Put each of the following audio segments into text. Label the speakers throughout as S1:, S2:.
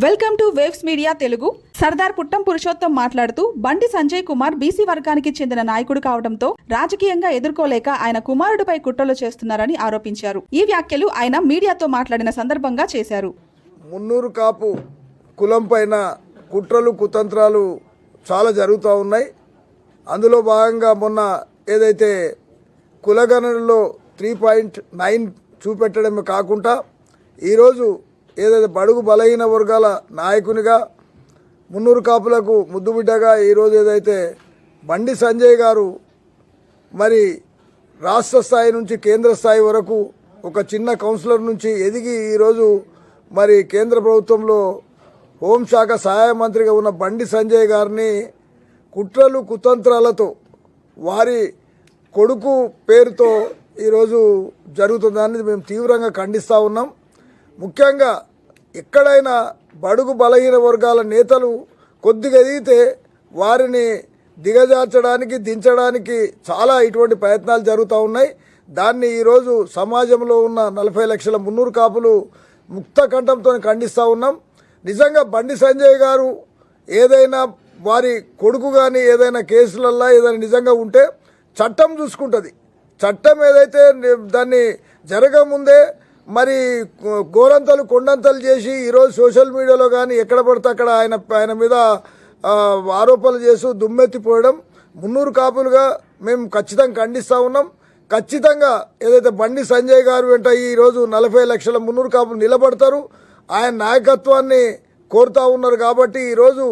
S1: Welcome to waves media Telugu. Sardar Puttam Purushottam మాట్లాడుతూ Bandi Sanjay Kumar BC వర్గానికి చెందిన నాయకుడు కావడంతో రాజకీయంగా ఎదుర్కోలేక ఆయన కుమారుడిపై కుట్రలు చేస్తున్నారని ఆరోపించారు. ఈ వ్యాఖ్యలు ఆయన మీడియాతో మాట్లాడిన సందర్భంగా చేశారు.
S2: మున్నూరు కాపు కులం పైన కుట్రలు కుతంత్రాలు చాలా జరుగుతూ ఉన్నాయి. అందులో భాగంగా మొన్న ఏదైతే కులగణనలో 3.9 చూపెట్టడమే కాకుండా ఈరోజు ఏదైతే బడుగు బలహీన వర్గాల నాయకునిగా మున్నూరు కాపులకు ముద్దుబిడ్డగా ఈరోజు ఏదైతే బండి సంజయ్ గారు మరి రాష్ట్ర స్థాయి నుంచి కేంద్ర స్థాయి వరకు ఒక చిన్న కౌన్సిలర్ నుంచి ఎదిగి ఈరోజు మరి కేంద్ర ప్రభుత్వంలో హోంశాఖ సహాయ మంత్రిగా ఉన్న బండి సంజయ్ గారిని కుట్రలు కుతంత్రాలతో వారి కొడుకు పేరుతో ఈరోజు జరుగుతుందని మేము తీవ్రంగా ఖండిస్తూ ఉన్నాం. ముఖ్యంగా ఎక్కడైనా బడుగు బలహీన వర్గాల నేతలు కొద్దిగా ఎదిగితే వారిని దిగజార్చడానికి దించడానికి చాలా ఇటువంటి ప్రయత్నాలు జరుగుతూ ఉన్నాయి. దాన్ని ఈరోజు సమాజంలో ఉన్న 40 లక్షల మున్నూరు కాపులు ముక్త కంఠంతో ఖండిస్తూ ఉన్నాం. నిజంగా బండి సంజయ్ గారు ఏదైనా వారి కొడుకు కానీ ఏదైనా కేసులల్లో ఏదైనా నిజంగా ఉంటే చట్టం చూసుకుంటుంది. చట్టం ఏదైతే దాన్ని జరగముందే మరి గోరంతలు కొండంతలు చేసి ఈరోజు సోషల్ మీడియాలో కానీ ఎక్కడ పడితే అక్కడ ఆయన మీద ఆరోపణలు చేస్తూ దుమ్మెత్తిపోయడం మున్నూరు కాపులుగా మేము ఖచ్చితంగా ఖండిస్తూ ఉన్నాం. ఖచ్చితంగా ఏదైతే బండి సంజయ్ గారు వెంట ఈరోజు 40 లక్షల మున్నూరు కాపులు నిలబడతారు, ఆయన నాయకత్వాన్ని కోరుతూ ఉన్నారు. కాబట్టి ఈరోజు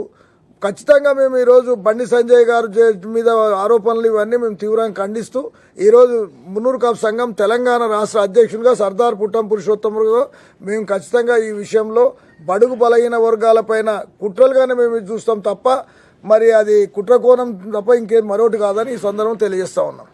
S2: ఖచ్చితంగా మేము ఈరోజు బండి సంజయ్ గారు మీద ఆరోపణలు ఇవన్నీ మేము తీవ్రంగా ఖండిస్తూ ఈరోజు మున్నూరు కాపు సంఘం తెలంగాణ రాష్ట్ర అధ్యక్షునిగా సర్దార్ పుట్టం పురుషోత్తముగా మేము ఖచ్చితంగా ఈ విషయంలో బడుగు బలహీన వర్గాలపైన కుట్రలుగానే మేము చూస్తాం తప్ప మరి అది కుట్ర కోణం తప్ప ఇంకేం మరొకటి కాదని ఈ సందర్భం తెలియజేస్తా ఉన్నాం.